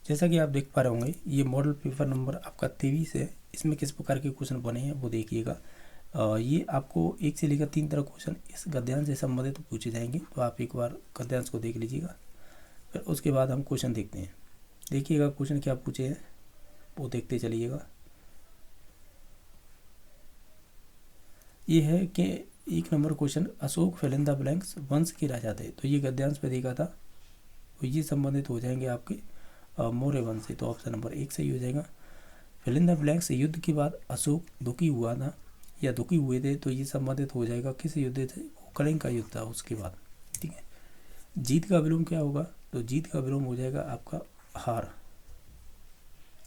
जैसा कि आप देख पा रहे होंगे, ये मॉडल पेपर नंबर आपका 23 है। इसमें किस प्रकार के क्वेश्चन बने हैं वो देखिएगा। ये आपको 1 से लेकर 3 तक क्वेश्चन इस गद्यांश से संबंधित पूछे जाएंगे, तो आप एक बार गद्यांश को देख लीजिएगा, फिर उसके बाद हम क्वेश्चन देखते हैं। देखिएगा क्वेश्चन क्या पूछे हैं वो देखते चलिएगा। ये है कि 1 number question, Ashok fill in the blanks वंश के राजा थे, तो ये गद्यांश पे देखा था, तो ये संबंधित हो जाएंगे आपके मौर्य वंश से, तो ऑप्शन नंबर 1 सही हो जाएगा। फिल इन द ब्लैंक्स, युद्ध के बाद अशोक दुखी हुआ था या दुखी हुए थे, तो ये संबंधित हो जाएगा किस युद्ध से, वो कलिंग का युद्ध था उसके बाद। ठीक है, जीत का विलोम क्या होगा, तो जीत का विलोम हो जाएगा आपका हार।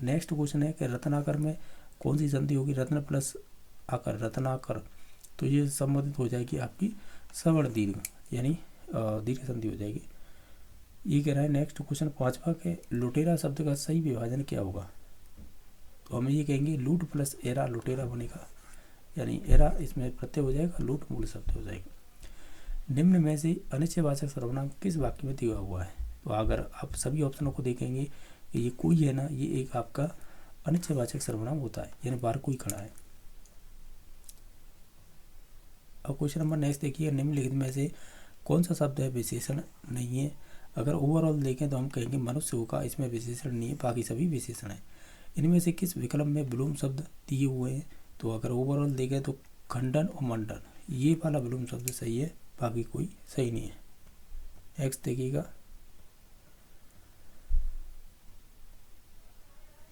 नेक्स्ट क्वेश्चन है कि रत्नाकर में कौन सी संधि होगी, रत्न प्लस आकर, रत्नाकर, तो ये संबंधित हो जाएगी आपकी सवर्ण दीर्घ, यानी दीर्घ संधि हो जाएगी। ये कह रहा है नेक्स्ट क्वेश्चन 5वां के लुटेरा शब्द का सही विभाजन क्या होगा, तो हम ये कहेंगे लूट प्लस एरा लुटेरा बनेगा, यानी एरा इसमें प्रत्यय हो जाएगा, लूट मूल शब्द हो जाएगा। निम्न में से अनिश्चयवाचक सर्वनाम किस वाक्य में दिया हुआ है, तो अगर आप सभी ऑप्शनों को देखेंगे कि ये कोई है ना, ये एक आपका अनिश्चयवाचक सर्वनाम होता है, यानी बाहर कोई खड़ा है। अब क्वेश्चन नंबर नेक्स्ट देखिए, निम्नलिखित में से कौन सा शब्द है विशेषण नहीं है। अगर ओवरऑल देखें तो हम कहेंगे मनुष्य होगा, इसमें विशेषण नहीं है, बाकी सभी विशेषण है। इनमें से किस विकल्प में विलोम शब्द दिए हुए हैं, तो अगर ओवरऑल देखें तो खंडन और मंडन, ये वाला विलोम शब्द सही है, बाकी कोई सही नहीं है। नेक्स्ट देखिएगा,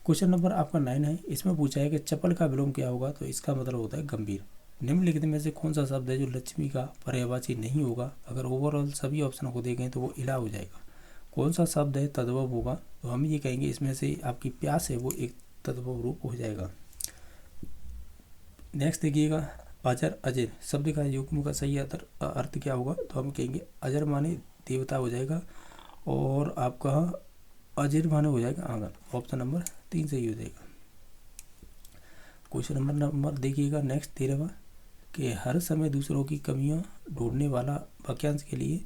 क्वेश्चन नंबर आपका 9 है। इसमें पूछा है कि चपल का विलोम क्या होगा, तो इसका मतलब होता है गंभीर। निम्नलिखित में से कौन सा शब्द है जो लक्ष्मी का पर्यायवाची नहीं होगा, अगर ओवरऑल सभी ऑप्शन को देखें तो वो इला हो जाएगा। कौन सा शब्द है तद्भव होगा, तो हम ये कहेंगे इसमें से आपकी प्यास है वो एक तद्भव रूप हो जाएगा। नेक्स्ट देखिएगा, अजर अजर शब्द का युग्म का सही अर्थ क्या होगा, तो हम कहेंगे अजर माने देवता हो जाएगा, और आपका अजर माने हो जाएगा आंगन, ऑप्शन नंबर 3 सही हो जाएगा। क्वेश्चन नंबर देखिएगा नेक्स्ट 13वां, कि हर समय दूसरों की कमियां ढूंढने वाला वाक्यांश के लिए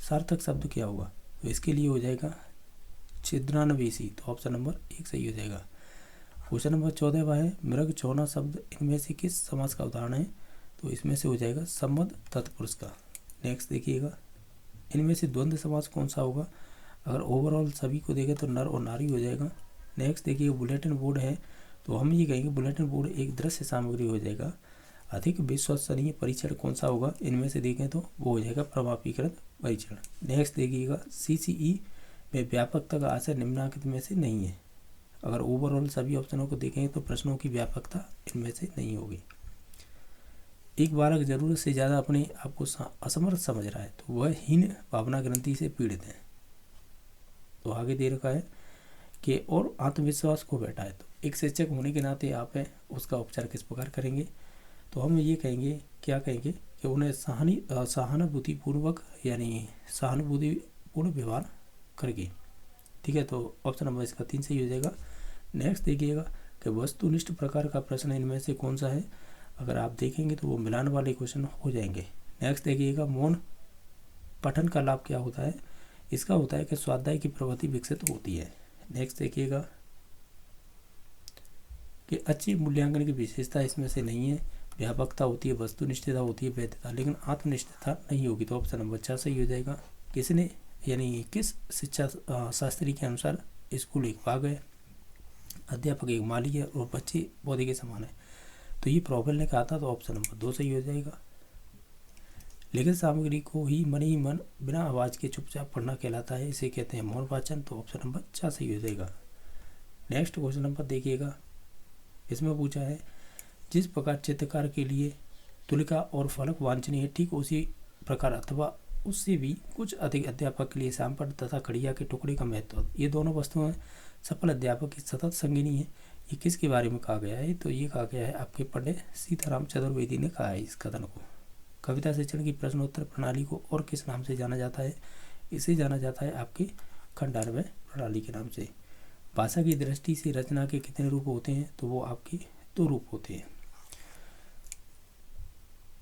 सार्थक शब्द क्या होगा, तो इसके लिए हो जाएगा छिद्रान्वेषी, तो ऑप्शन नंबर 1 सही हो जाएगा। क्वेश्चन नंबर 14वां है, मृग चौना शब्द इनमें से किस समास का उदाहरण है, तो इसमें से हो जाएगा संबंध तत्पुरुष का। नेक्स्ट देखिएगा, इनमें से द्वंद्व समास कौन सा होगा, अगर ओवरऑल सभी को देखें तो नर और नारी हो जाएगा। नेक्स्ट देखिए, बुलेटिन बोर्ड है, तो हम ये कहेंगे बुलेटिन बोर्ड एक दृश्य सामग्री हो जाएगा। अधिक विश्वसनीय परीक्षण कौन सा होगा, इनमें से देखें तो वो हो जाएगा प्रमाणीकृत परीक्षण। नेक्स्ट देखिएगा, सीसीई में व्यापकता का आशय निम्नलिखित में से नहीं है, अगर ओवरऑल सभी ऑप्शनों को देखें तो प्रश्नों की व्यापकता इनमें से नहीं होगी। एक बालक जरूरत से ज़्यादा अपने आप को असमर्थ समझ रहा है, तो वह हीन भावना ग्रंथि से पीड़ित है। तो आगे दे रखा है कि और आत्मविश्वास को बैठा है, तो एक शिक्षक होने के नाते आप हैं उसका उपचार किस प्रकार करेंगे, तो हम ये कहेंगे, क्या कहेंगे कि उन्हें सहानुभूतिपूर्वक यानी सहानुभूतिपूर्ण व्यवहार करके। ठीक है, तो ऑप्शन नंबर इसका 3 सही हो जाएगा। नेक्स्ट देखिएगा कि वस्तुनिष्ठ प्रकार का प्रश्न इनमें से कौन सा है, अगर आप देखेंगे तो वो मिलान वाले क्वेश्चन हो जाएंगे। नेक्स्ट देखिएगा, मौन पठन का लाभ क्या होता है, इसका होता है कि स्वाध्याय की प्रवृत्ति विकसित होती है। नेक्स्ट देखिएगा कि अच्छी मूल्यांकन की विशेषता इसमें से नहीं है, व्यापकता होती है, वस्तुनिष्ठता होती है, वैधता, लेकिन आत्मनिष्ठता नहीं होगी, तो ऑप्शन नंबर 4 सही हो जाएगा। किसने यानी किस शिक्षा शास्त्री के अनुसार स्कूल एक बाग है, अध्यापक एक माली है और बच्चे पौधे के समान है, तो ये प्रॉबल ने कहा था, तो ऑप्शन नंबर 2 सही हो जाएगा। लिखित सामग्री को ही मन बिना आवाज़ के चुपचाप पढ़ना कहलाता है, इसे कहते हैं मौन वाचन, तो ऑप्शन नंबर 4 सही हो जाएगा। नेक्स्ट क्वेश्चन नंबर देखिएगा, इसमें पूछा है जिस प्रकार चित्रकार के लिए तुलिका और फलक वांछनीय है, ठीक उसी प्रकार अथवा उससे भी कुछ अधिक अध्यापक के लिए श्यामपट्ट तथा खड़िया के टुकड़े का महत्व, ये दोनों वस्तुएं सफल अध्यापक की सतत संगिनी है। ये किसके बारे में कहा गया है, तो ये कहा गया है आपके पंडित सीताराम चतुर्वेदी ने कहा है इस कथन को। कविता शिक्षण की प्रश्नोत्तर प्रणाली को और किस नाम से जाना जाता है, इसे जाना जाता है आपके खंडान्वय प्रणाली के नाम से। भाषा की दृष्टि से रचना के कितने रूप होते हैं, तो वो आपके 2 रूप होते हैं।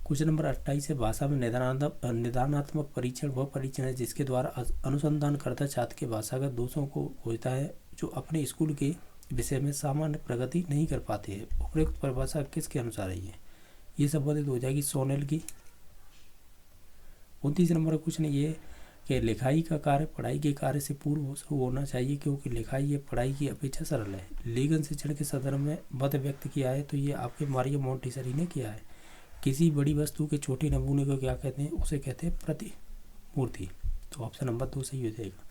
क्वेश्चन नंबर 28 है, भाषा में निदानात्मक परीक्षण वह परीक्षण है जिसके द्वारा अनुसंधानकर्ता छात्र के भाषागत दोषों को खोजता है जो अपने स्कूल के विषय में सामान्य प्रगति नहीं कर पाते हैं। उपयुक्त परिभाषा किसके अनुसार है ये संबंधित हो जाएगी सोनेल की। 29 नंबर का क्वेश्चन ये है कि लिखाई का कार्य पढ़ाई के कार्य से पूर्व शुरू होना चाहिए क्योंकि लिखाई या पढ़ाई की अपेक्षा सरल है। लेखन शिक्षण के संदर्भ में मत व्यक्त किया है तो ये आपके मारियो मोंटेसरी ने किया है। किसी बड़ी वस्तु के छोटे नमूने को क्या कहते हैं? उसे कहते हैं प्रतिमूर्ति। तो ऑप्शन नंबर 2 सही हो जाएगा।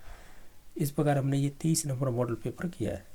इस प्रकार हमने ये 23 नंबर मॉडल पेपर किया है।